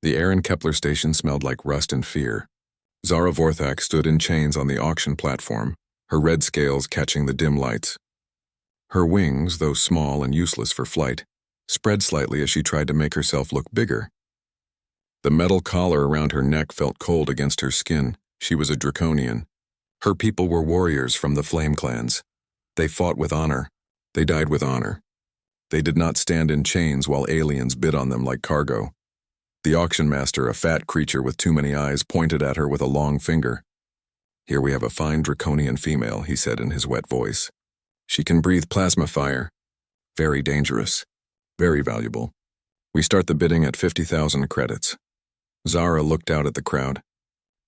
The air in Kepler station smelled like rust and fear. Zara Vorthak stood in chains on the auction platform, her red scales catching the dim lights. Her wings, though small and useless for flight, spread slightly as she tried to make herself look bigger. The metal collar around her neck felt cold against her skin. She was a draconian. Her people were warriors from the Flame clans. They fought with honor. They died with honor. They did not stand in chains while aliens bid on them like cargo. The auction master, a fat creature with too many eyes, pointed at her with a long finger. "Here we have a fine draconian female," he said in his wet voice. "She can breathe plasma fire. Very dangerous. Very valuable. We start the bidding at 50,000 credits." Zara looked out at the crowd.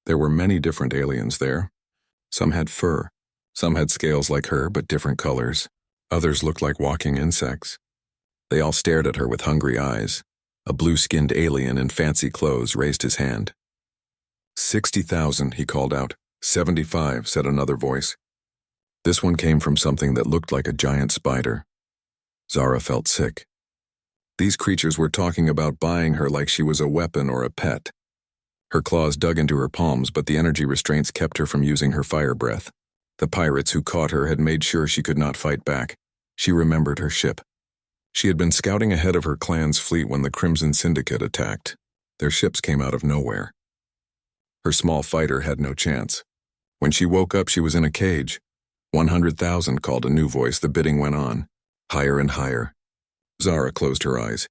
There were many different aliens there. Some had fur. Some had scales like her, but different colors. Others looked like walking insects. They all stared at her with hungry eyes. A blue-skinned alien in fancy clothes raised his hand. 60,000, he called out. 75, said another voice. This one came from something that looked like a giant spider. Zara felt sick. These creatures were talking about buying her like she was a weapon or a pet. Her claws dug into her palms, but the energy restraints kept her from using her fire breath. The pirates who caught her had made sure she could not fight back. She remembered her ship. She had been scouting ahead of her clan's fleet when the Crimson Syndicate attacked. Their ships came out of nowhere. Her small fighter had no chance. When she woke up, she was in a cage. 100,000, called a new voice. The bidding went on. Higher and higher. Zara closed her eyes.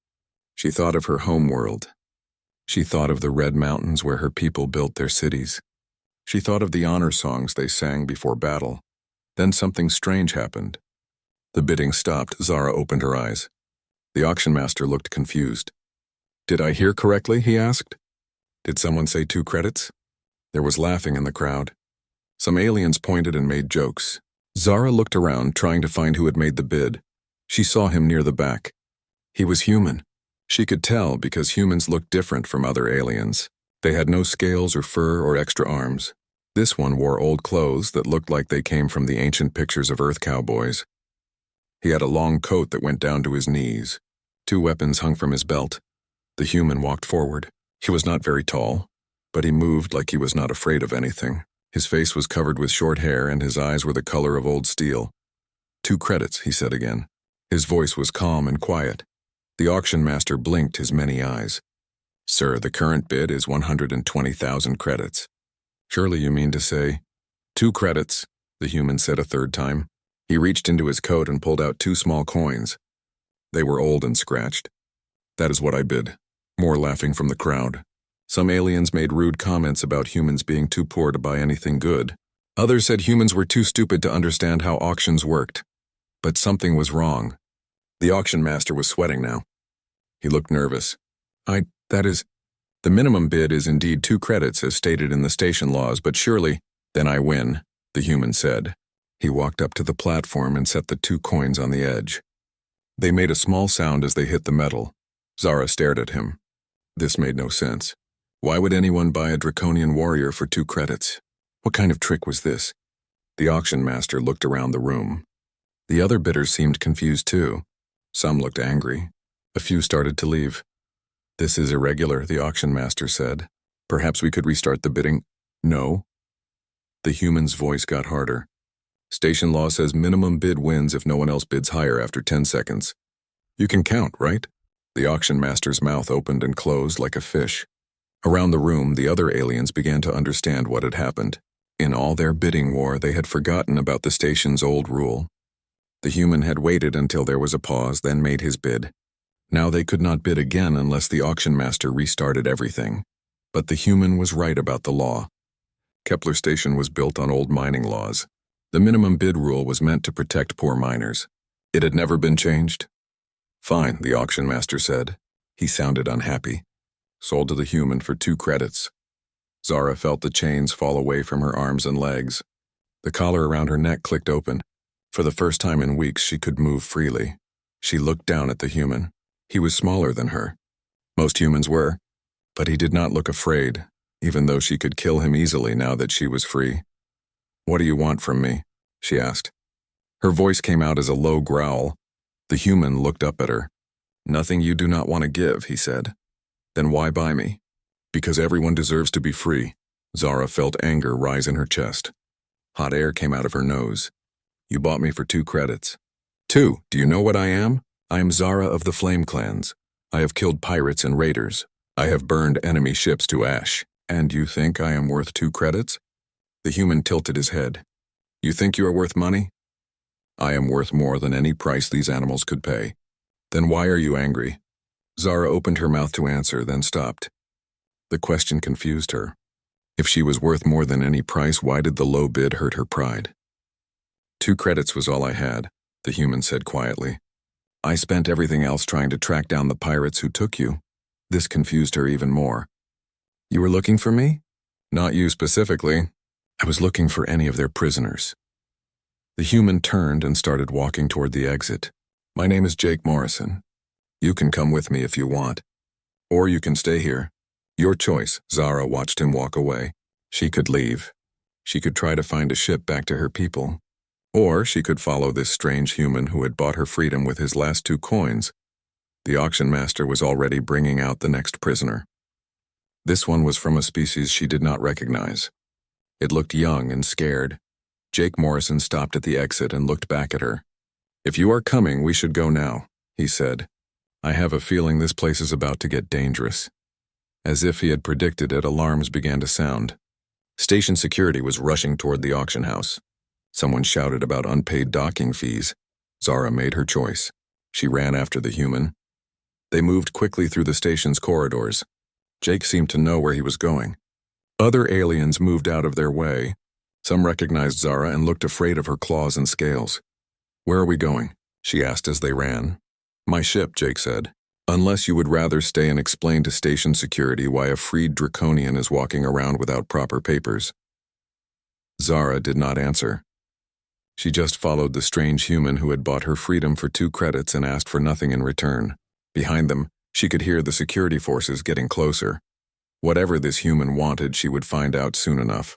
She thought of her home world. She thought of the red mountains where her people built their cities. She thought of the honor songs they sang before battle. Then something strange happened. The bidding stopped. Zara opened her eyes. The auction master looked confused. "Did I hear correctly?" he asked. "Did someone say 2 credits?" There was laughing in the crowd. Some aliens pointed and made jokes. Zara looked around, trying to find who had made the bid. She saw him near the back. He was human. She could tell because humans looked different from other aliens. They had no scales or fur or extra arms. This one wore old clothes that looked like they came from the ancient pictures of Earth cowboys. He had a long coat that went down to his knees. 2 weapons hung from his belt. The human walked forward. He was not very tall, but he moved like he was not afraid of anything. His face was covered with short hair and his eyes were the color of old steel. 2 credits, he said again. His voice was calm and quiet. The auction master blinked his many eyes. "Sir, the current bid is 120,000 credits. Surely you mean to say—" 2 credits, the human said a third time. He reached into his coat and pulled out 2 small coins. They were old and scratched. "That is what I bid." More laughing from the crowd. Some aliens made rude comments about humans being too poor to buy anything good. Others said humans were too stupid to understand how auctions worked. But something was wrong. The auction master was sweating now. He looked nervous. The minimum bid is indeed 2 credits as stated in the station laws, but surely, then I win, the human said. He walked up to the platform and set the 2 coins on the edge. They made a small sound as they hit the metal. Zara stared at him. This made no sense. Why would anyone buy a draconian warrior for 2 credits? What kind of trick was this? The auction master looked around the room. The other bidders seemed confused too. Some looked angry. A few started to leave. "This is irregular," the auction master said. "Perhaps we could restart the bidding." "No." The human's voice got harder. "Station law says minimum bid wins if no one else bids higher after 10 seconds. You can count, right?" The auction master's mouth opened and closed like a fish. Around the room, the other aliens began to understand what had happened. In all their bidding war, they had forgotten about the station's old rule. The human had waited until there was a pause, then made his bid. Now they could not bid again unless the auction master restarted everything. But the human was right about the law. Kepler Station was built on old mining laws. The minimum bid rule was meant to protect poor miners. It had never been changed. "Fine," the auction master said. He sounded unhappy. "Sold to the human for 2 credits. Zara felt the chains fall away from her arms and legs. The collar around her neck clicked open. For the first time in weeks, she could move freely. She looked down at the human. He was smaller than her. Most humans were. But he did not look afraid, even though she could kill him easily now that she was free. "What do you want from me?" she asked. Her voice came out as a low growl. The human looked up at her. "Nothing you do not want to give," he said. "Then why buy me?" Because everyone deserves to be free. Zara felt anger rise in her chest. Hot air came out of her nose. You bought me for 2 credits. 2, do you know what I am? I am Zara of the Flame Clans. I have killed pirates and raiders. I have burned enemy ships to ash. And you think I am worth 2 credits? The human tilted his head. You think you are worth money? I am worth more than any price these animals could pay. Then why are you angry? Zara opened her mouth to answer, then stopped. The question confused her. If she was worth more than any price, why did the low bid hurt her pride? 2 credits was all I had, the human said quietly. I spent everything else trying to track down the pirates who took you. This confused her even more. You were looking for me? Not you specifically. I was looking for any of their prisoners. The human turned and started walking toward the exit. My name is Jake Morrison. You can come with me if you want. Or you can stay here. Your choice. Zara watched him walk away. She could leave. She could try to find a ship back to her people. Or she could follow this strange human who had bought her freedom with his last 2 coins. The auction master was already bringing out the next prisoner. This one was from a species she did not recognize. It looked young and scared. Jake Morrison stopped at the exit and looked back at her. If you are coming, we should go now, he said. I have a feeling this place is about to get dangerous. As if he had predicted it, alarms began to sound. Station security was rushing toward the auction house. Someone shouted about unpaid docking fees. Zara made her choice. She ran after the human. They moved quickly through the station's corridors. Jake seemed to know where he was going. Other aliens moved out of their way. Some recognized Zara and looked afraid of her claws and scales. Where are we going? She asked as they ran. My ship, Jake said. Unless you would rather stay and explain to station security why a freed draconian is walking around without proper papers. Zara did not answer. She just followed the strange human who had bought her freedom for 2 credits and asked for nothing in return. Behind them, she could hear the security forces getting closer. Whatever this human wanted, she would find out soon enough.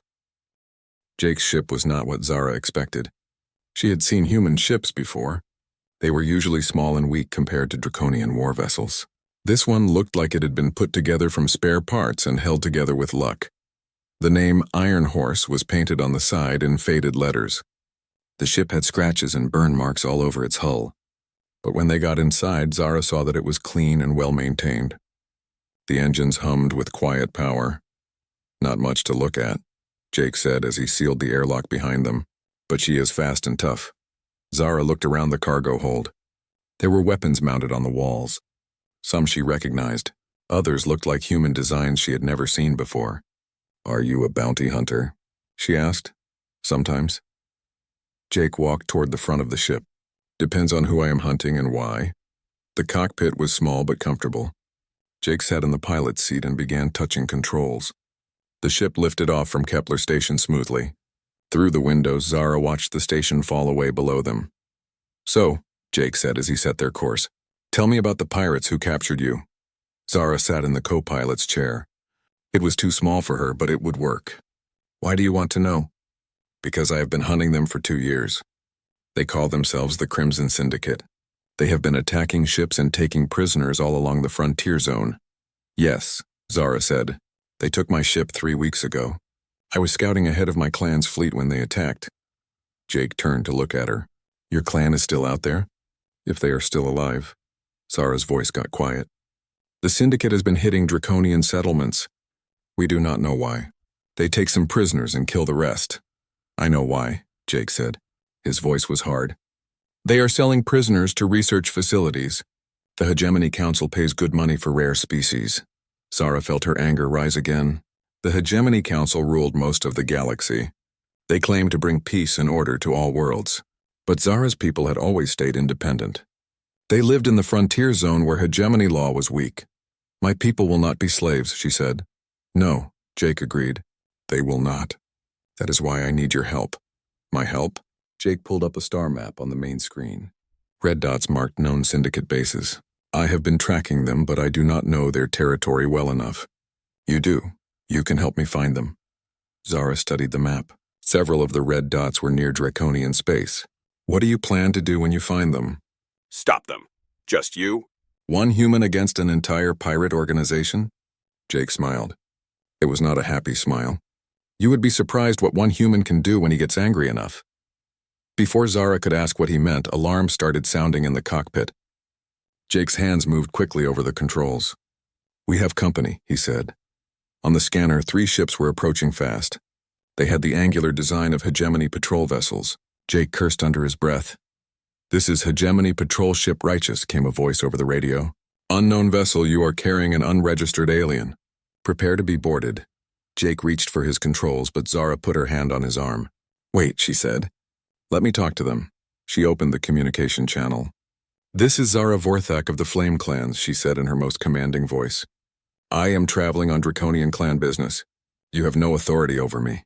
Jake's ship was not what Zara expected. She had seen human ships before. They were usually small and weak compared to draconian war vessels. This one looked like it had been put together from spare parts and held together with luck. The name Iron Horse was painted on the side in faded letters. The ship had scratches and burn marks all over its hull. But when they got inside, Zara saw that it was clean and well-maintained. The engines hummed with quiet power. Not much to look at, Jake said as he sealed the airlock behind them. But she is fast and tough. Zara looked around the cargo hold. There were weapons mounted on the walls. Some she recognized. Others looked like human designs she had never seen before. Are you a bounty hunter? She asked. Sometimes. Jake walked toward the front of the ship. Depends on who I am hunting and why. The cockpit was small but comfortable. Jake sat in the pilot's seat and began touching controls. The ship lifted off from Kepler Station smoothly. Through the windows, Zara watched the station fall away below them. So, Jake said as he set their course, tell me about the pirates who captured you. Zara sat in the co-pilot's chair. It was too small for her, but it would work. Why do you want to know? Because I have been hunting them for 2 years. They call themselves the Crimson Syndicate. They have been attacking ships and taking prisoners all along the frontier zone. Yes, Zara said. They took my ship 3 weeks ago. I was scouting ahead of my clan's fleet when they attacked. Jake turned to look at her. Your clan is still out there? If they are still alive. Zara's voice got quiet. The syndicate has been hitting draconian settlements. We do not know why. They take some prisoners and kill the rest. I know why, Jake said. His voice was hard. They are selling prisoners to research facilities. The Hegemony Council pays good money for rare species. Zara felt her anger rise again. The Hegemony Council ruled most of the galaxy. They claimed to bring peace and order to all worlds. But Zara's people had always stayed independent. They lived in the frontier zone where hegemony law was weak. My people will not be slaves, she said. No, Jake agreed. They will not. That is why I need your help. My help? Jake pulled up a star map on the main screen. Red dots marked known syndicate bases. I have been tracking them, but I do not know their territory well enough. You do. You can help me find them. Zara studied the map. Several of the red dots were near Draconian space. What do you plan to do when you find them? Stop them. Just you? One human against an entire pirate organization? Jake smiled. It was not a happy smile. You would be surprised what one human can do when he gets angry enough. Before Zara could ask what he meant, alarms started sounding in the cockpit. Jake's hands moved quickly over the controls. "We have company," he said. On the scanner, 3 ships were approaching fast. They had the angular design of hegemony patrol vessels. Jake cursed under his breath. "This is Hegemony Patrol Ship Righteous," came a voice over the radio. "Unknown vessel, you are carrying an unregistered alien. Prepare to be boarded." Jake reached for his controls, but Zara put her hand on his arm. "Wait," she said. "Let me talk to them." She opened the communication channel. "This is Zara Vorthak of the Flame Clans," she said in her most commanding voice. "I am traveling on Draconian clan business. You have no authority over me."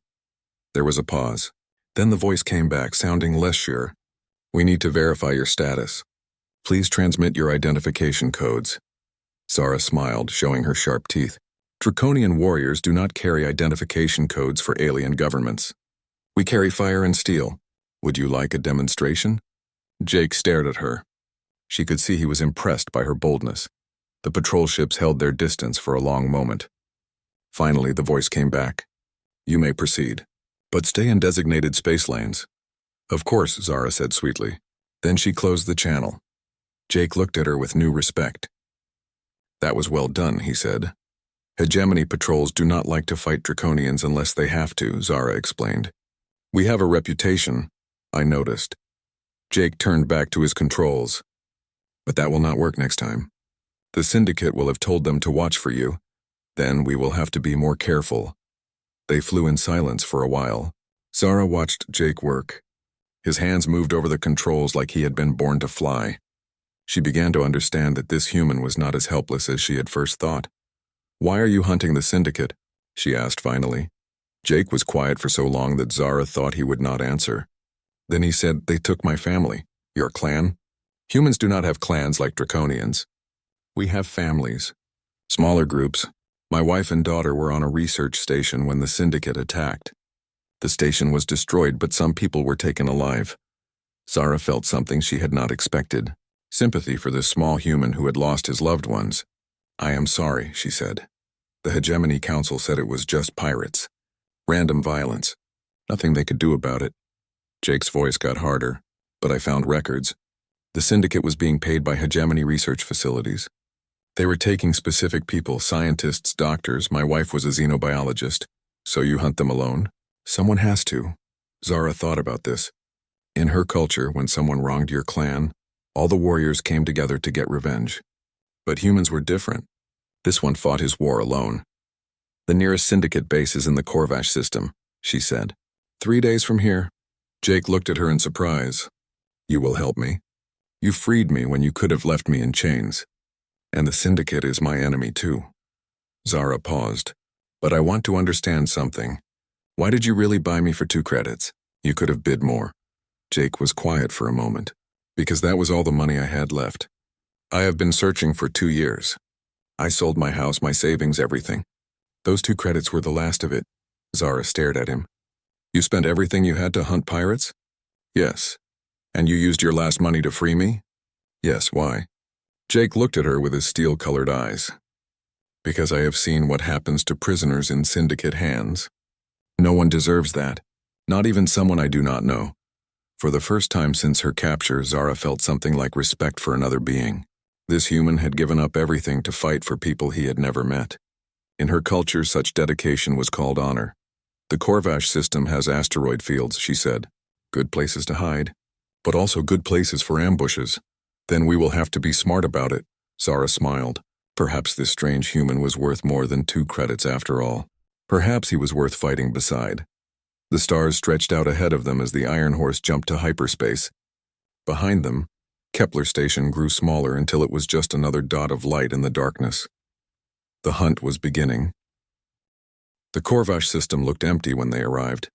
There was a pause. Then the voice came back, sounding less sure. "We need to verify your status. Please transmit your identification codes." Zara smiled, showing her sharp teeth. "Draconian warriors do not carry identification codes for alien governments. We carry fire and steel. Would you like a demonstration?" Jake stared at her. She could see he was impressed by her boldness. The patrol ships held their distance for a long moment. Finally, the voice came back. "You may proceed, but stay in designated space lanes." "Of course," Zara said sweetly. Then she closed the channel. Jake looked at her with new respect. "That was well done," he said. "Hegemony patrols do not like to fight Draconians unless they have to," Zara explained. "We have a reputation," I noticed. Jake turned back to his controls. "But that will not work next time. The Syndicate will have told them to watch for you. Then we will have to be more careful." They flew in silence for a while. Zara watched Jake work. His hands moved over the controls like he had been born to fly. She began to understand that this human was not as helpless as she had first thought. "Why are you hunting the Syndicate?" she asked finally. Jake was quiet for so long that Zara thought he would not answer. Then he said, "They took my family." "Your clan?" "Humans do not have clans like Draconians. We have families. Smaller groups. My wife and daughter were on a research station when the Syndicate attacked. The station was destroyed, but some people were taken alive." Zara felt something she had not expected. Sympathy for this small human who had lost his loved ones. "I am sorry," she said. "The Hegemony Council said it was just pirates. Random violence. Nothing they could do about it." Jake's voice got harder. "But I found records. The Syndicate was being paid by Hegemony research facilities. They were taking specific people, scientists, doctors. My wife was a xenobiologist. So you hunt them alone?" "Someone has to." Zara thought about this. In her culture, when someone wronged your clan, all the warriors came together to get revenge. But humans were different. This one fought his war alone. "The nearest Syndicate base is in the Corvash system," she said. 3 days from here." Jake looked at her in surprise. "You will help me? You freed me when you could have left me in chains. And the Syndicate is my enemy too." Zara paused. "But I want to understand something. Why did you really buy me for 2 credits? You could have bid more." Jake was quiet for a moment. "Because that was all the money I had left. I have been searching for 2 years. I sold my house, my savings, everything. Those 2 credits were the last of it." Zara stared at him. "You spent everything you had to hunt pirates?" "Yes." "And you used your last money to free me?" "Yes, why?" Jake looked at her with his steel-colored eyes. "Because I have seen what happens to prisoners in Syndicate hands. No one deserves that, not even someone I do not know." For the first time since her capture, Zara felt something like respect for another being. This human had given up everything to fight for people he had never met. In her culture, such dedication was called honor. "The Corvash system has asteroid fields," she said. "Good places to hide, but also good places for ambushes. Then we will have to be smart about it." Zara smiled. Perhaps this strange human was worth more than 2 credits after all. Perhaps he was worth fighting beside. The stars stretched out ahead of them as the Iron Horse jumped to hyperspace. Behind them, Kepler Station grew smaller until it was just another dot of light in the darkness. The hunt was beginning. The Corvash system looked empty when they arrived.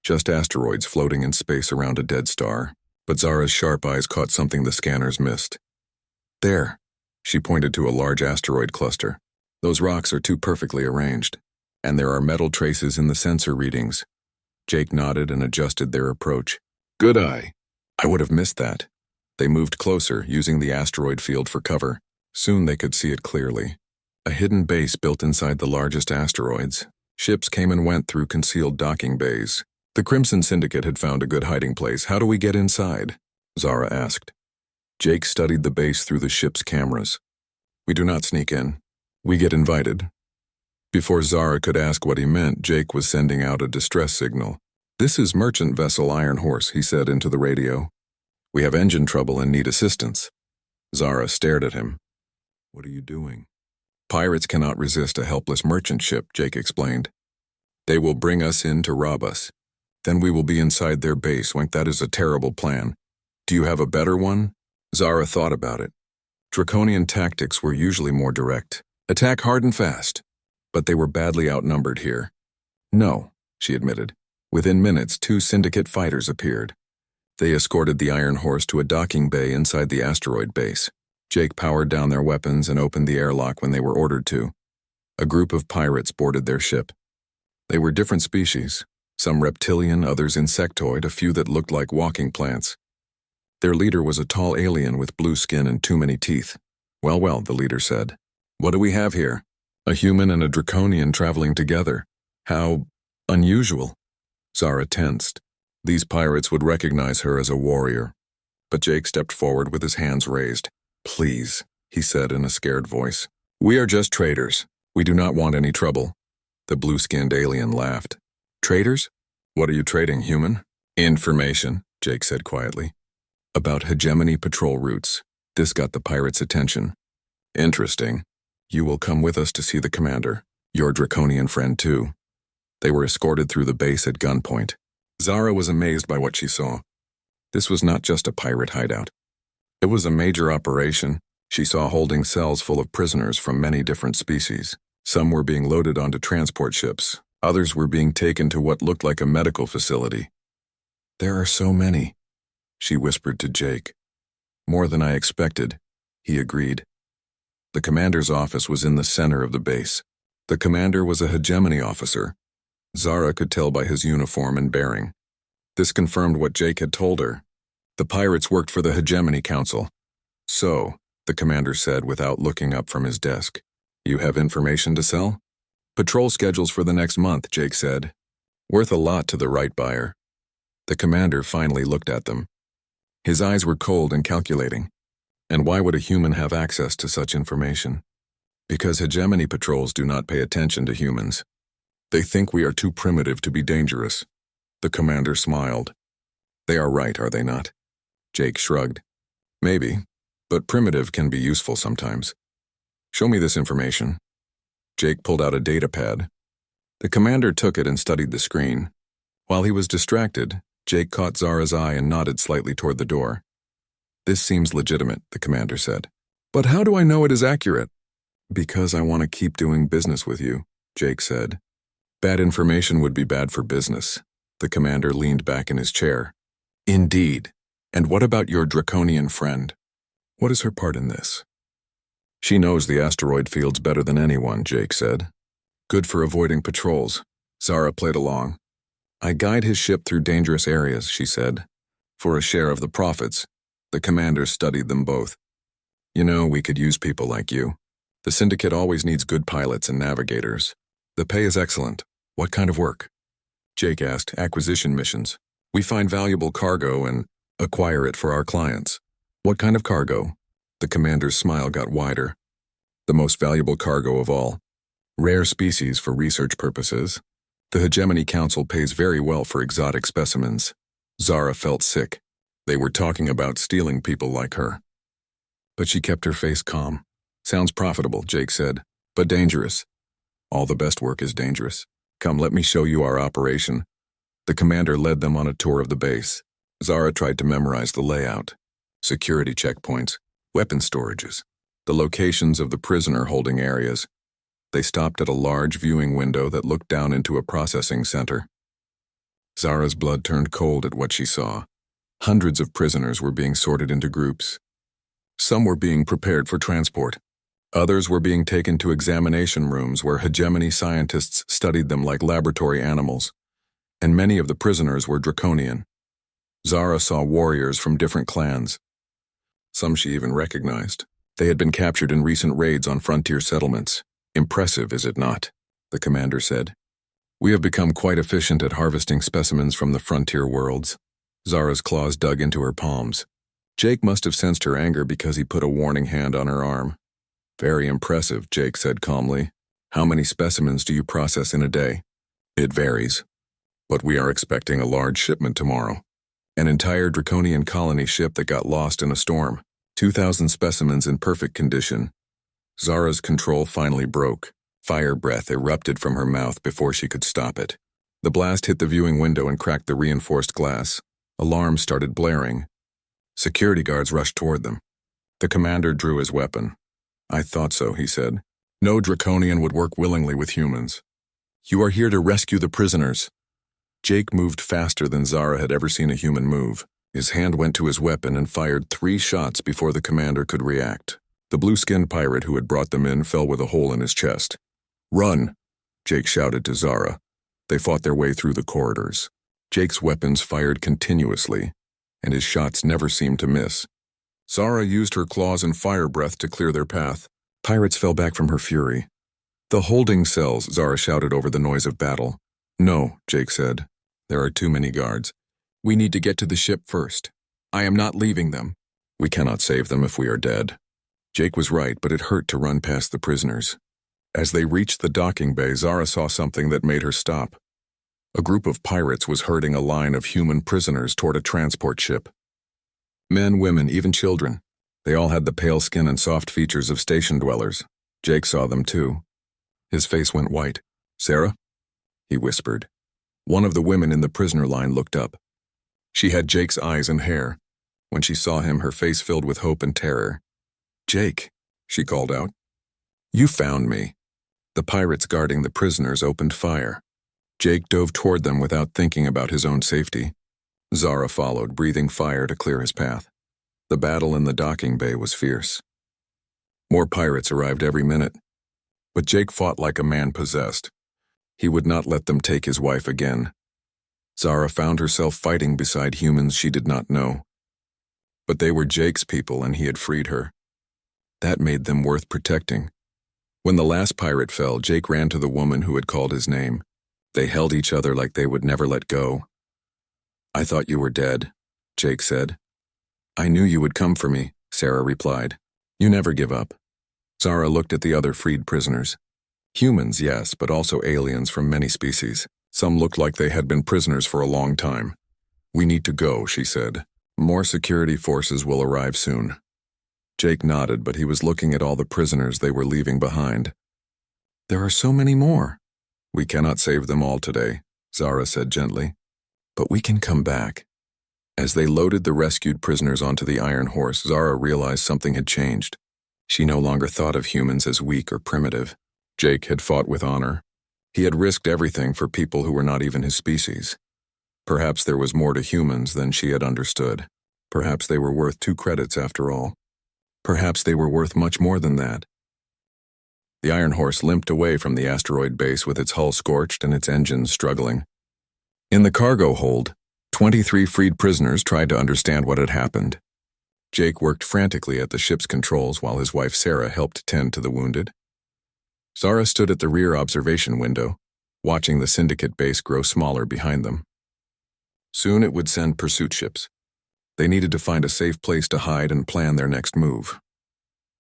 Just asteroids floating in space around a dead star. But Zara's sharp eyes caught something the scanners missed. "There," she pointed to a large asteroid cluster. "Those rocks are too perfectly arranged. And there are metal traces in the sensor readings." Jake nodded and adjusted their approach. "Good eye. I would have missed that." They moved closer, using the asteroid field for cover. Soon they could see it clearly. A hidden base built inside the largest asteroids. Ships came and went through concealed docking bays. The Crimson Syndicate had found a good hiding place. How do we get inside? Zara asked. Jake studied the base through the ship's cameras. We do not sneak in. We get invited. Before Zara could ask what he meant, Jake was sending out a distress signal. This is merchant vessel Iron Horse, he said into the radio. We have engine trouble and need assistance. Zara stared at him. What are you doing? Pirates cannot resist a helpless merchant ship, Jake explained. They will bring us in to rob us. Then we will be inside their base. Wink, that is a terrible plan. Do you have a better one? Zara thought about it. Draconian tactics were usually more direct. Attack hard and fast. But they were badly outnumbered here. No, she admitted. Within minutes, 2 Syndicate fighters appeared. They escorted the Iron Horse to a docking bay inside the asteroid base. Jake powered down their weapons and opened the airlock when they were ordered to. A group of pirates boarded their ship. They were different species, some reptilian, others insectoid, a few that looked like walking plants. Their leader was a tall alien with blue skin and too many teeth. Well, the leader said. What do we have here? A human and a draconian traveling together. How unusual. Zara tensed. These pirates would recognize her as a warrior. But Jake stepped forward with his hands raised. Please, he said in a scared voice. We are just traders. We do not want any trouble. The blue-skinned alien laughed. Traders? What are you trading, human? Information, Jake said quietly. About hegemony patrol routes. This got the pirates' attention. Interesting. You will come with us to see the commander. Your draconian friend, too. They were escorted through the base at gunpoint. Zara was amazed by what she saw. This was not just a pirate hideout. It was a major operation. She saw holding cells full of prisoners from many different species. Some were being loaded onto transport ships. Others were being taken to what looked like a medical facility. There are so many, she whispered to Jake. More than I expected, he agreed. The commander's office was in the center of the base. The commander was a hegemony officer. Zara could tell by his uniform and bearing. This confirmed what Jake had told her. The pirates worked for the Hegemony Council. So, the commander said without looking up from his desk, you have information to sell? Patrol schedules for the next month, Jake said. Worth a lot to the right buyer. The commander finally looked at them. His eyes were cold and calculating. And why would a human have access to such information? Because hegemony patrols do not pay attention to humans. They think we are too primitive to be dangerous. The commander smiled. They are right, are they not? Jake shrugged. Maybe, but primitive can be useful sometimes. Show me this information. Jake pulled out a data pad. The commander took it and studied the screen. While he was distracted, Jake caught Zara's eye and nodded slightly toward the door. This seems legitimate, the commander said. But how do I know it is accurate? Because I want to keep doing business with you, Jake said. Bad information would be bad for business. The commander leaned back in his chair. Indeed. And what about your draconian friend? What is her part in this? She knows the asteroid fields better than anyone, Jake said. Good for avoiding patrols. Zara played along. I guide his ship through dangerous areas, she said. For a share of the profits. The commander studied them both. You know, we could use people like you. The syndicate always needs good pilots and navigators. The pay is excellent. What kind of work? Jake asked. Acquisition missions. We find valuable cargo and acquire it for our clients. What kind of cargo? The commander's smile got wider. The most valuable cargo of all. Rare species for research purposes. The Hegemony Council pays very well for exotic specimens. Zara felt sick. They were talking about stealing people like her. But she kept her face calm. Sounds profitable, Jake said, but dangerous. All the best work is dangerous. Come, let me show you our operation. The commander led them on a tour of the base. Zara tried to memorize the layout. Security checkpoints, weapon storages, the locations of the prisoner holding areas. They stopped at a large viewing window that looked down into a processing center. Zara's blood turned cold at what she saw. Hundreds of prisoners were being sorted into groups. Some were being prepared for transport. Others were being taken to examination rooms where hegemony scientists studied them like laboratory animals. And many of the prisoners were draconian. Zara saw warriors from different clans. Some she even recognized. They had been captured in recent raids on frontier settlements. Impressive, is it not? The commander said. We have become quite efficient at harvesting specimens from the frontier worlds. Zara's claws dug into her palms. Jake must have sensed her anger because he put a warning hand on her arm. Very impressive, Jake said calmly. How many specimens do you process in a day? It varies. But we are expecting a large shipment tomorrow. An entire draconian colony ship that got lost in a storm. 2,000 specimens in perfect condition. Zara's control finally broke. Fire breath erupted from her mouth before she could stop it. The blast hit the viewing window and cracked the reinforced glass. Alarms started blaring. Security guards rushed toward them. The commander drew his weapon. I thought so, he said. No draconian would work willingly with humans. You are here to rescue the prisoners. Jake moved faster than Zara had ever seen a human move. His hand went to his weapon and fired 3 shots before the commander could react. The blue-skinned pirate who had brought them in fell with a hole in his chest. Run! Jake shouted to Zara. They fought their way through the corridors. Jake's weapons fired continuously, and his shots never seemed to miss. Zara used her claws and fire breath to clear their path. Pirates fell back from her fury. The holding cells, Zara shouted over the noise of battle. No, Jake said. There are too many guards. We need to get to the ship first. I am not leaving them. We cannot save them if we are dead. Jake was right, but it hurt to run past the prisoners. As they reached the docking bay, Zara saw something that made her stop. A group of pirates was herding a line of human prisoners toward a transport ship. Men, women, even children. They all had the pale skin and soft features of station dwellers. Jake saw them too. His face went white. Sarah? He whispered. One of the women in the prisoner line looked up. She had Jake's eyes and hair. When she saw him, her face filled with hope and terror. Jake, she called out. You found me. The pirates guarding the prisoners opened fire. Jake dove toward them without thinking about his own safety. Zara followed, breathing fire to clear his path. The battle in the docking bay was fierce. More pirates arrived every minute. But Jake fought like a man possessed. He would not let them take his wife again. Zara found herself fighting beside humans she did not know. But they were Jake's people and he had freed her. That made them worth protecting. When the last pirate fell, Jake ran to the woman who had called his name. They held each other like they would never let go. I thought you were dead, Jake said. I knew you would come for me, Sarah replied. You never give up. Zara looked at the other freed prisoners. Humans, yes, but also aliens from many species. Some looked like they had been prisoners for a long time. We need to go, she said. More security forces will arrive soon. Jake nodded, but he was looking at all the prisoners they were leaving behind. There are so many more. We cannot save them all today, Zara said gently. But we can come back. As they loaded the rescued prisoners onto the Iron Horse, Zara realized something had changed. She no longer thought of humans as weak or primitive. Jake had fought with honor. He had risked everything for people who were not even his species. Perhaps there was more to humans than she had understood. Perhaps they were worth 2 credits after all. Perhaps they were worth much more than that. The Iron Horse limped away from the asteroid base with its hull scorched and its engines struggling. In the cargo hold, 23 freed prisoners tried to understand what had happened. Jake worked frantically at the ship's controls while his wife Sarah helped tend to the wounded. Zara stood at the rear observation window, watching the Syndicate base grow smaller behind them. Soon it would send pursuit ships. They needed to find a safe place to hide and plan their next move.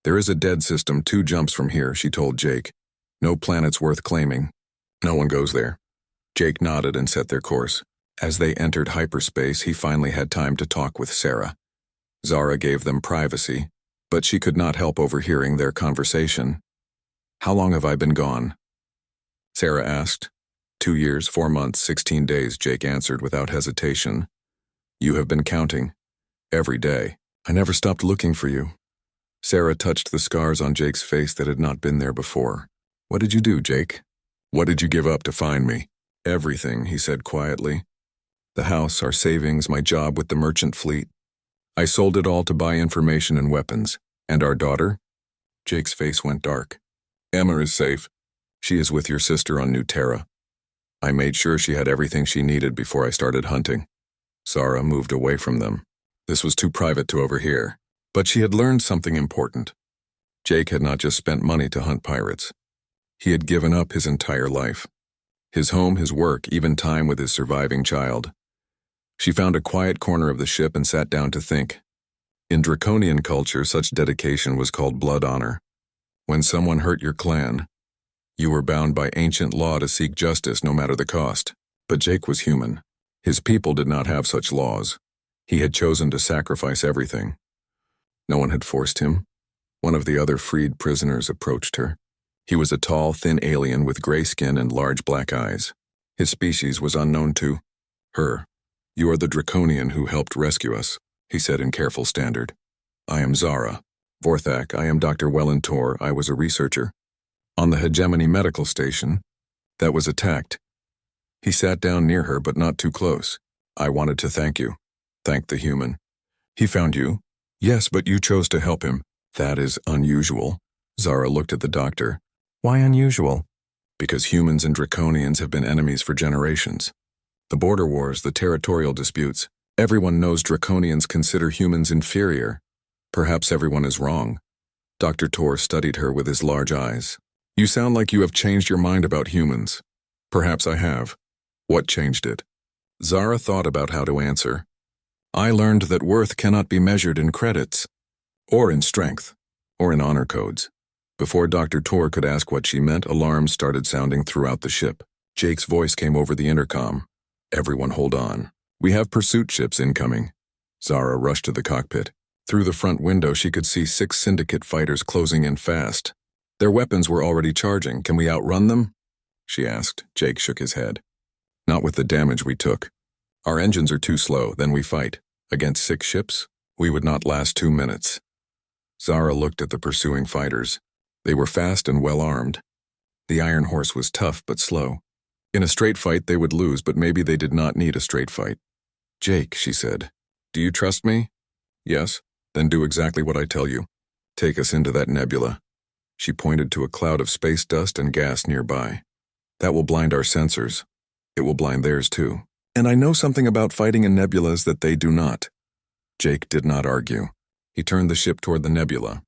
There is a dead system 2 jumps from here, she told Jake. No planets worth claiming. No one goes there. Jake nodded and set their course. As they entered hyperspace, he finally had time to talk with Sarah. Zara gave them privacy, but she could not help overhearing their conversation. How long have I been gone? Sarah asked. 2 years, 4 months, 16 days, Jake answered without hesitation. You have been counting. Every day. I never stopped looking for you. Sarah touched the scars on Jake's face that had not been there before. What did you do, Jake? What did you give up to find me? Everything, he said quietly. The house, our savings, my job with the merchant fleet. I sold it all to buy information and weapons. And our daughter? Jake's face went dark. Emma is safe. She is with your sister on New Terra. I made sure she had everything she needed before I started hunting. Zara moved away from them. This was too private to overhear. But she had learned something important. Jake had not just spent money to hunt pirates. He had given up his entire life. His home, his work, even time with his surviving child. She found a quiet corner of the ship and sat down to think. In Draconian culture, such dedication was called blood honor. When someone hurt your clan, you were bound by ancient law to seek justice no matter the cost. But Jake was human. His people did not have such laws. He had chosen to sacrifice everything. No one had forced him. One of the other freed prisoners approached her. He was a tall, thin alien with gray skin and large black eyes. His species was unknown to her. "You are the Draconian who helped rescue us," he said in careful standard. "I am Zara. Vorthak, I am Dr. Wellentor. I was a researcher on the Hegemony Medical Station that was attacked." He sat down near her, but not too close. "I wanted to thank you." "Thank the human." "He found you?" "Yes, but you chose to help him." "That is unusual." Zara looked at the doctor. "Why unusual?" "Because humans and Draconians have been enemies for generations. The border wars, the territorial disputes. Everyone knows Draconians consider humans inferior. Perhaps everyone is wrong." Dr. Tor studied her with his large eyes. "You sound like you have changed your mind about humans." "Perhaps I have." "What changed it?" Zara thought about how to answer. "I learned that worth cannot be measured in credits, or in strength, or in honor codes." Before Dr. Tor could ask what she meant, alarms started sounding throughout the ship. Jake's voice came over the intercom. "Everyone hold on. We have pursuit ships incoming." Zara rushed to the cockpit. Through the front window, she could see 6 Syndicate fighters closing in fast. Their weapons were already charging. "Can we outrun them?" she asked. Jake shook his head. "Not with the damage we took. Our engines are too slow, then we fight. Against 6 ships, we would not last 2 minutes." Zara looked at the pursuing fighters. They were fast and well-armed. The Iron Horse was tough but slow. In a straight fight they would lose, but maybe they did not need a straight fight. "Jake," she said, "do you trust me?" "Yes." "Then do exactly what I tell you. Take us into that nebula." She pointed to a cloud of space dust and gas nearby. "That will blind our sensors. It will blind theirs too. And I know something about fighting in nebulas that they do not." Jake did not argue. He turned the ship toward the nebula.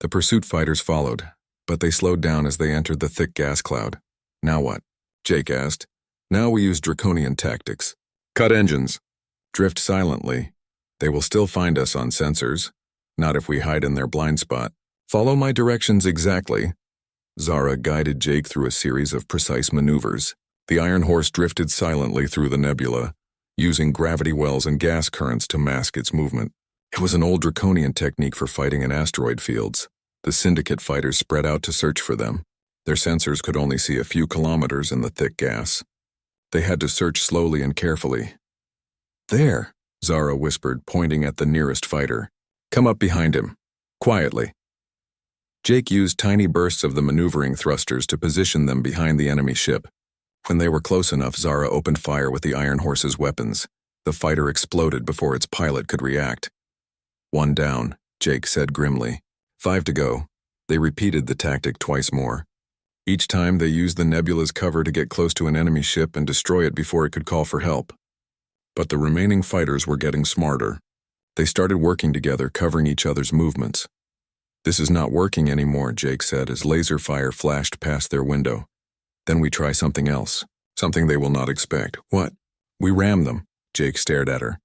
The pursuit fighters followed, but they slowed down as they entered the thick gas cloud. "Now what?" Jake asked. "Now we use Draconian tactics. Cut engines. Drift silently. They will still find us on sensors. Not if we hide in their blind spot. Follow my directions exactly." Zara guided Jake through a series of precise maneuvers. The Iron Horse drifted silently through the nebula, using gravity wells and gas currents to mask its movement. It was an old Draconian technique for fighting in asteroid fields. The Syndicate fighters spread out to search for them. Their sensors could only see a few kilometers in the thick gas. They had to search slowly and carefully. "There," Zara whispered, pointing at the nearest fighter. "Come up behind him. Quietly." Jake used tiny bursts of the maneuvering thrusters to position them behind the enemy ship. When they were close enough, Zara opened fire with the Iron Horse's weapons. The fighter exploded before its pilot could react. "1 down," Jake said grimly. 5 to go. They repeated the tactic twice more. Each time they used the nebula's cover to get close to an enemy ship and destroy it before it could call for help. But the remaining fighters were getting smarter. They started working together, covering each other's movements. "This is not working anymore," Jake said as laser fire flashed past their window. "Then we try something else. Something they will not expect." "What?" "We ram them." Jake stared at her.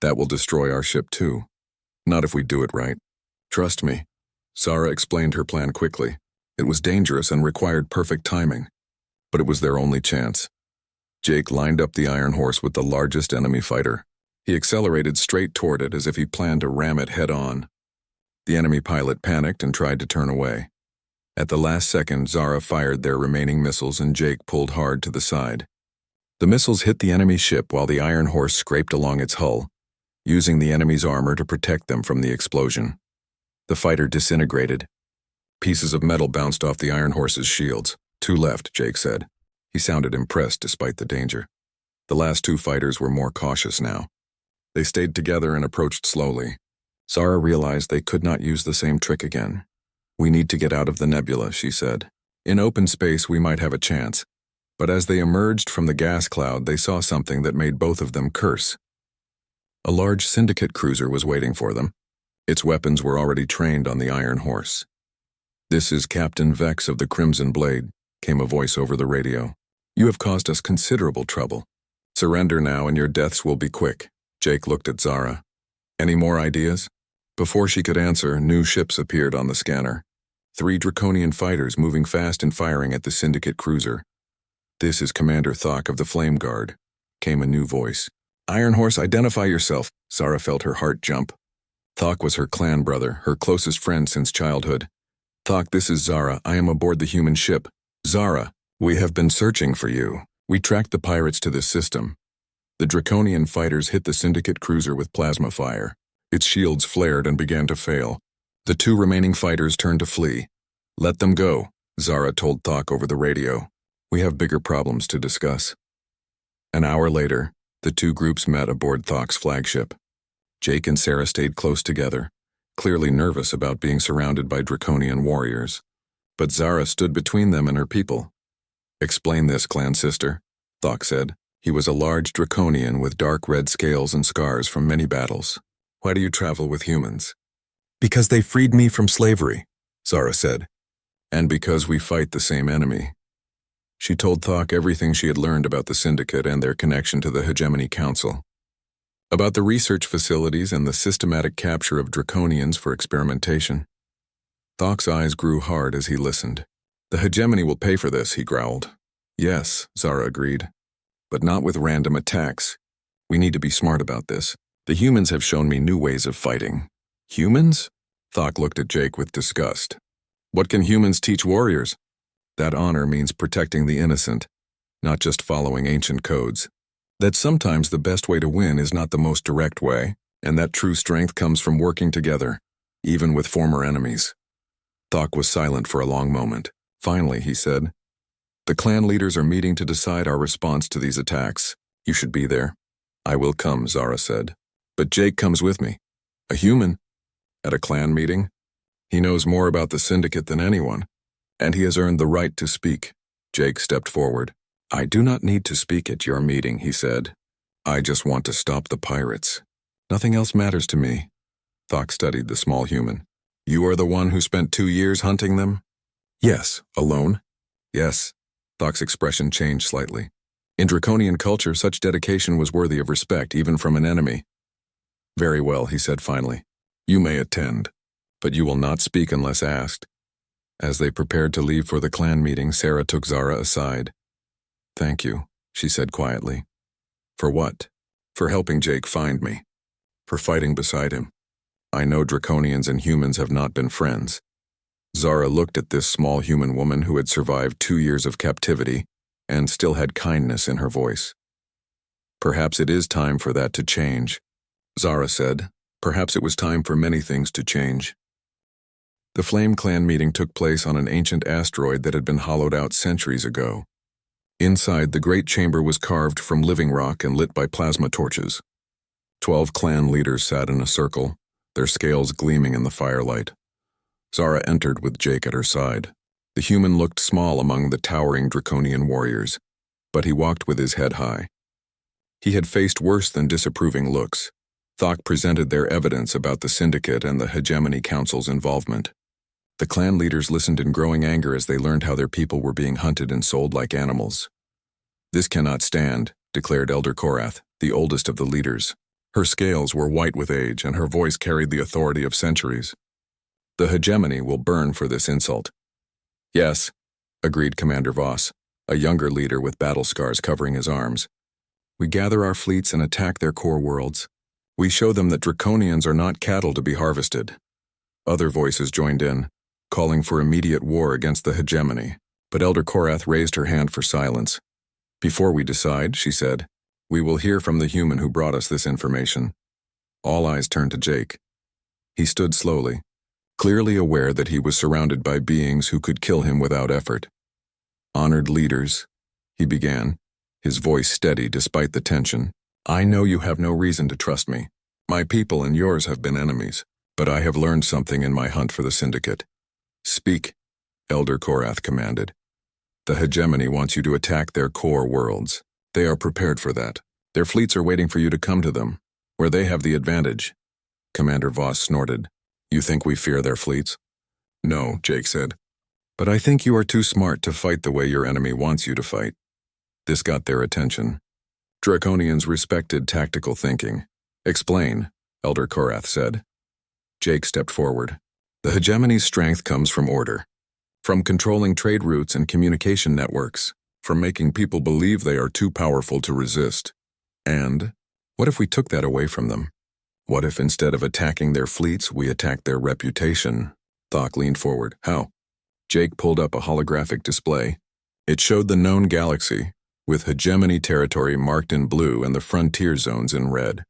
"That will destroy our ship too. Not if we do it right. Trust me." Zara explained her plan quickly. It was dangerous and required perfect timing, but it was their only chance. Jake lined up the Iron Horse with the largest enemy fighter. He accelerated straight toward it as if he planned to ram it head-on. The enemy pilot panicked and tried to turn away. At the last second, Zara fired their remaining missiles and Jake pulled hard to the side. The missiles hit the enemy ship while the Iron Horse scraped along its hull, using the enemy's armor to protect them from the explosion. The fighter disintegrated. Pieces of metal bounced off the Iron Horse's shields. 2 left, Jake said. He sounded impressed despite the danger. The last 2 fighters were more cautious now. They stayed together and approached slowly. Zara realized they could not use the same trick again. "We need to get out of the nebula," she said. "In open space we might have a chance." But as they emerged from the gas cloud, they saw something that made both of them curse. A large Syndicate cruiser was waiting for them. Its weapons were already trained on the Iron Horse. "This is Captain Vex of the Crimson Blade," came a voice over the radio. "You have caused us considerable trouble. Surrender now and your deaths will be quick." Jake looked at Zara. "Any more ideas?" Before she could answer, new ships appeared on the scanner. 3 Draconian fighters moving fast and firing at the Syndicate cruiser. "This is Commander Thok of the Flame Guard," came a new voice. "Iron Horse, identify yourself." Zara felt her heart jump. Thok was her clan brother, her closest friend since childhood. "Thok, this is Zara. I am aboard the human ship." "Zara, we have been searching for you. We tracked the pirates to this system." The Draconian fighters hit the Syndicate cruiser with plasma fire. Its shields flared and began to fail. The 2 remaining fighters turned to flee. "Let them go," Zara told Thok over the radio. "We have bigger problems to discuss." An hour later, the 2 groups met aboard Thok's flagship. Jake and Sarah stayed close together, clearly nervous about being surrounded by Draconian warriors. But Zara stood between them and her people. "Explain this, clan sister," Thok said. He was a large Draconian with dark red scales and scars from many battles. "Why do you travel with humans?" "Because they freed me from slavery," Zara said. "And because we fight the same enemy." She told Thok everything she had learned about the Syndicate and their connection to the Hegemony Council. About the research facilities and the systematic capture of Draconians for experimentation. Thok's eyes grew hard as he listened. "The Hegemony will pay for this," he growled. "Yes," Zara agreed. "But not with random attacks. We need to be smart about this. The humans have shown me new ways of fighting." "Humans?" Thok looked at Jake with disgust. "What can humans teach warriors?" "That honor means protecting the innocent, not just following ancient codes. That sometimes the best way to win is not the most direct way, and that true strength comes from working together, even with former enemies." Thok was silent for a long moment. Finally, he said, "The clan leaders are meeting to decide our response to these attacks. You should be there." "I will come," Zara said. "But Jake comes with me." "A human? At a clan meeting? He knows more about the Syndicate than anyone, and he has earned the right to speak." Jake stepped forward. "I do not need to speak at your meeting," he said. "I just want to stop the pirates. Nothing else matters to me." Thok studied the small human. "You are the one who spent 2 years hunting them?" "Yes." "Alone?" "Yes." Thok's expression changed slightly. In Draconian culture, such dedication was worthy of respect, even from an enemy. "Very well," he said finally. "You may attend, but you will not speak unless asked." As they prepared to leave for the clan meeting, Sarah took Zara aside. "Thank you," she said quietly. "For what?" "For helping Jake find me. For fighting beside him. I know Draconians and humans have not been friends." Zara looked at this small human woman who had survived 2 years of captivity and still had kindness in her voice. "Perhaps it is time for that to change," Zara said. "Perhaps it was time for many things to change." The Flame Clan meeting took place on an ancient asteroid that had been hollowed out centuries ago. Inside, the great chamber was carved from living rock and lit by plasma torches. 12 clan leaders sat in a circle, their scales gleaming in the firelight. Zara entered with Jake at her side. The human looked small among the towering Draconian warriors, but he walked with his head high. He had faced worse than disapproving looks. Thok presented their evidence about the Syndicate and the Hegemony Council's involvement. The clan leaders listened in growing anger as they learned how their people were being hunted and sold like animals. "This cannot stand," declared Elder Korath, the oldest of the leaders. Her scales were white with age, and her voice carried the authority of centuries. "The Hegemony will burn for this insult." "Yes," agreed Commander Voss, a younger leader with battle scars covering his arms. "We gather our fleets and attack their core worlds. We show them that Draconians are not cattle to be harvested." Other voices joined in, calling for immediate war against the Hegemony, but Elder Korath raised her hand for silence. "Before we decide," she said, "we will hear from the human who brought us this information." All eyes turned to Jake. He stood slowly, clearly aware that he was surrounded by beings who could kill him without effort. "Honored leaders," he began, his voice steady despite the tension. "I know you have no reason to trust me. My people and yours have been enemies, but I have learned something in my hunt for the Syndicate." "Speak," Elder Korath commanded. "The Hegemony wants you to attack their core worlds. They are prepared for that. Their fleets are waiting for you to come to them, where they have the advantage." Commander Voss snorted. "You think we fear their fleets?" "No," Jake said. But I think you are too smart to fight the way your enemy wants you to fight. This got their attention. Draconians respected tactical thinking. Explain, Elder Korath said. Jake stepped forward. The hegemony's strength comes from order. From controlling trade routes and communication networks. From making people believe they are too powerful to resist. And what if we took that away from them? What if instead of attacking their fleets, we attacked their reputation? Thok leaned forward. How? Jake pulled up a holographic display. It showed the known galaxy, with hegemony territory marked in blue and the frontier zones in red.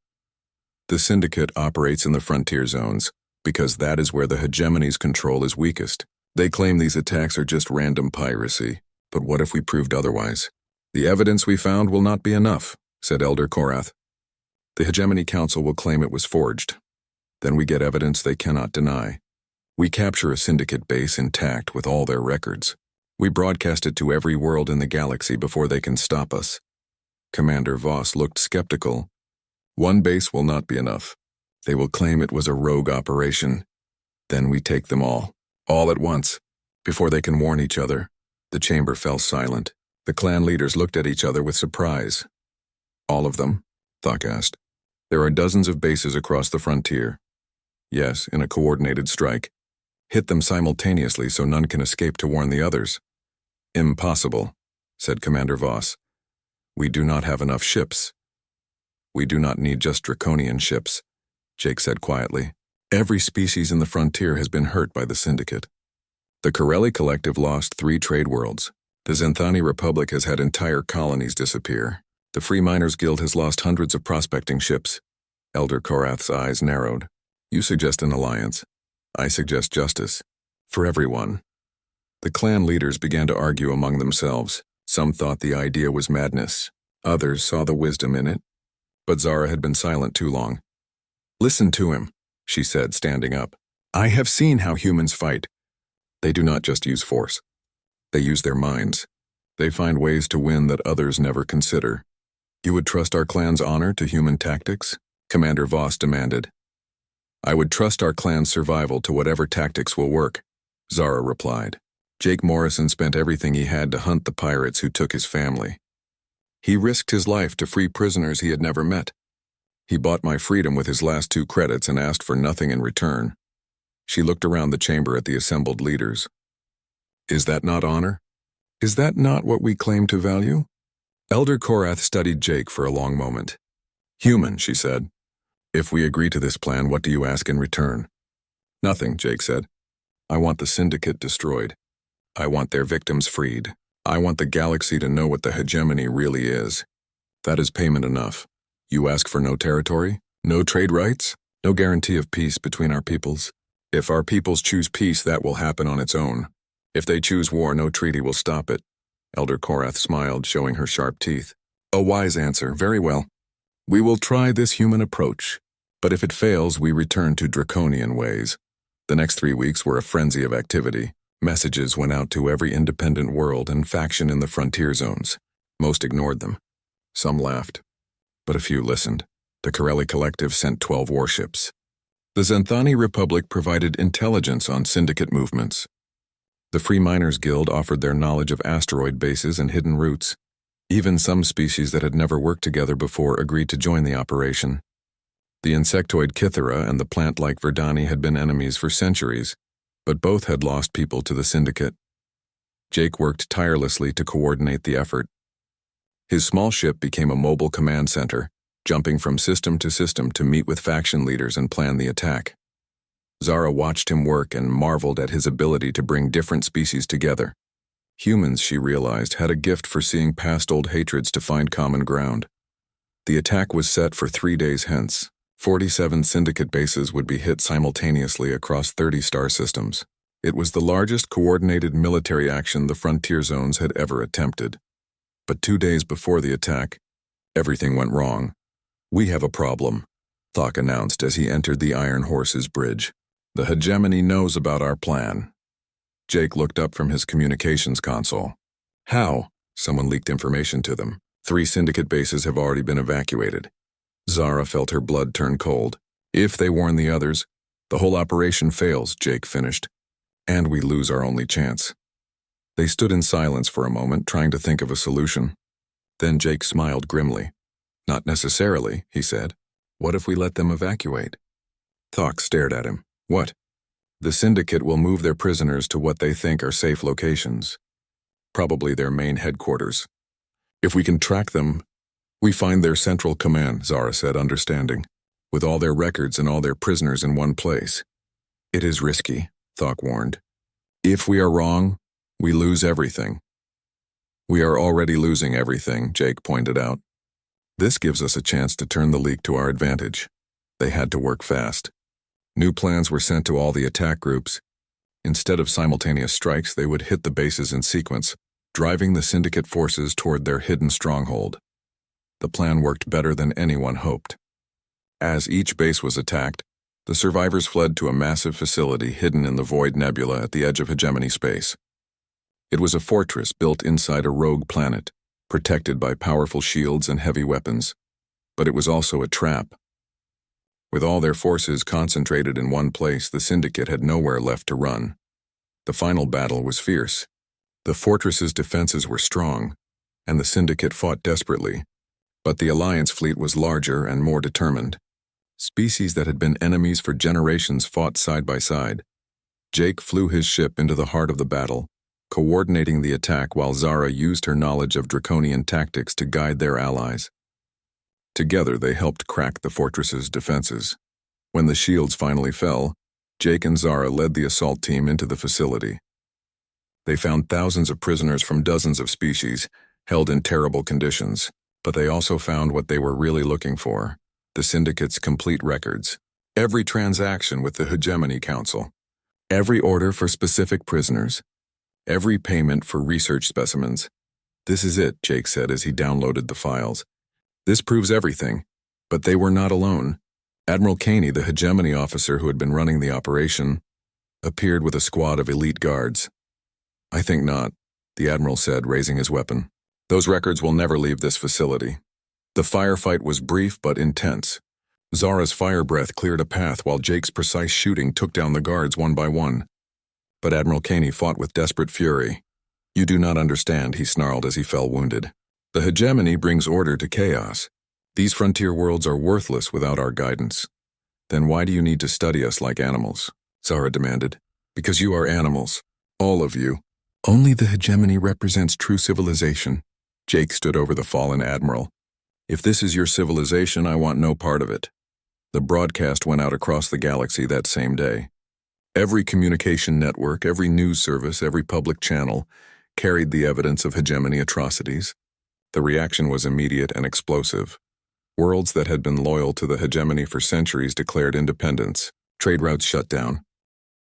The Syndicate operates in the frontier zones, because that is where the hegemony's control is weakest. They claim these attacks are just random piracy, but what if we proved otherwise? The evidence we found will not be enough, said Elder Korath. The Hegemony Council will claim it was forged. Then we get evidence they cannot deny. We capture a Syndicate base intact with all their records. We broadcast it to every world in the galaxy before they can stop us. Commander Voss looked skeptical. One base will not be enough. They will claim it was a rogue operation. Then we take them all at once, before they can warn each other. The chamber fell silent. The clan leaders looked at each other with surprise. All of them? Thok asked. There are dozens of bases across the frontier. Yes, in a coordinated strike. Hit them simultaneously so none can escape to warn the others. Impossible, said Commander Voss. We do not have enough ships. We do not need just draconian ships, Jake said quietly. Every species in the frontier has been hurt by the Syndicate. The Corelli Collective lost 3 trade worlds. The Zenthani Republic has had entire colonies disappear. The Free Miners Guild has lost hundreds of prospecting ships. Elder Korath's eyes narrowed. You suggest an alliance. I suggest justice. For everyone. The clan leaders began to argue among themselves. Some thought the idea was madness. Others saw the wisdom in it. But Zara had been silent too long. Listen to him, she said, standing up. I have seen how humans fight. They do not just use force. They use their minds. They find ways to win that others never consider. You would trust our clan's honor to human tactics? Commander Voss demanded. I would trust our clan's survival to whatever tactics will work, Zara replied. Jake Morrison spent everything he had to hunt the pirates who took his family. He risked his life to free prisoners he had never met. He bought my freedom with his last 2 credits and asked for nothing in return. She looked around the chamber at the assembled leaders. Is that not honor? Is that not what we claim to value? Elder Korath studied Jake for a long moment. Human, she said. If we agree to this plan, what do you ask in return? Nothing, Jake said. I want the Syndicate destroyed. I want their victims freed. I want the galaxy to know what the hegemony really is. That is payment enough. You ask for no territory, no trade rights, no guarantee of peace between our peoples. If our peoples choose peace, that will happen on its own. If they choose war, no treaty will stop it. Elder Korath smiled, showing her sharp teeth. A wise answer, very well. We will try this human approach, but if it fails, we return to draconian ways. The next 3 weeks were a frenzy of activity. Messages went out to every independent world and faction in the frontier zones. Most ignored them. Some laughed. But a few listened. The Corelli Collective sent 12 warships. The Zenthani Republic provided intelligence on Syndicate movements. The Free Miners Guild offered their knowledge of asteroid bases and hidden routes. Even some species that had never worked together before agreed to join the operation. The insectoid Kythera and the plant-like Verdani had been enemies for centuries, but both had lost people to the Syndicate. Jake worked tirelessly to coordinate the effort. His small ship became a mobile command center, jumping from system to system to meet with faction leaders and plan the attack. Zara watched him work and marveled at his ability to bring different species together. Humans, she realized, had a gift for seeing past old hatreds to find common ground. The attack was set for 3 days hence. 47 Syndicate bases would be hit simultaneously across 30 star systems. It was the largest coordinated military action the frontier zones had ever attempted. But 2 days before the attack, everything went wrong. We have a problem, Thok announced as he entered the Iron Horse's bridge. The hegemony knows about our plan. Jake looked up from his communications console. How? Someone leaked information to them. 3 Syndicate bases have already been evacuated. Zara felt her blood turn cold. If they warn the others, the whole operation fails, Jake finished. And we lose our only chance. They stood in silence for a moment, trying to think of a solution. Then Jake smiled grimly. Not necessarily, he said. What if we let them evacuate? Thok stared at him. What? The Syndicate will move their prisoners to what they think are safe locations. Probably their main headquarters. If we can track them, we find their central command, Zara said, understanding, with all their records and all their prisoners in one place. It is risky, Thok warned. If we are wrong, we lose everything. We are already losing everything, Jake pointed out. This gives us a chance to turn the leak to our advantage. They had to work fast. New plans were sent to all the attack groups. Instead of simultaneous strikes, they would hit the bases in sequence, driving the Syndicate forces toward their hidden stronghold. The plan worked better than anyone hoped. As each base was attacked, the survivors fled to a massive facility hidden in the Void Nebula at the edge of hegemony space. It was a fortress built inside a rogue planet, protected by powerful shields and heavy weapons. But it was also a trap. With all their forces concentrated in one place, the Syndicate had nowhere left to run. The final battle was fierce. The fortress's defenses were strong, and the Syndicate fought desperately. But the Alliance fleet was larger and more determined. Species that had been enemies for generations fought side by side. Jake flew his ship into the heart of the battle, coordinating the attack while Zara used her knowledge of draconian tactics to guide their allies. Together they helped crack the fortress's defenses. When the shields finally fell, Jake and Zara led the assault team into the facility. They found thousands of prisoners from dozens of species, held in terrible conditions, but they also found what they were really looking for: the Syndicate's complete records. Every transaction with the Hegemony Council. Every order for specific prisoners. Every payment for research specimens. This is it, Jake said as he downloaded the files. This proves everything. But they were not alone. Admiral Caney, the Hegemony officer who had been running the operation, appeared with a squad of elite guards. I think not, the Admiral said, raising his weapon. Those records will never leave this facility. The firefight was brief but intense. Zara's fire breath cleared a path while Jake's precise shooting took down the guards one by one. But Admiral Caney fought with desperate fury. You do not understand, he snarled as he fell wounded. The hegemony brings order to chaos. These frontier worlds are worthless without our guidance. Then why do you need to study us like animals? Zara demanded. Because you are animals. All of you. Only the hegemony represents true civilization. Jake stood over the fallen admiral. If this is your civilization, I want no part of it. The broadcast went out across the galaxy that same day. Every communication network, every news service, every public channel carried the evidence of hegemony atrocities. The reaction was immediate and explosive. Worlds that had been loyal to the hegemony for centuries declared independence. Trade routes shut down.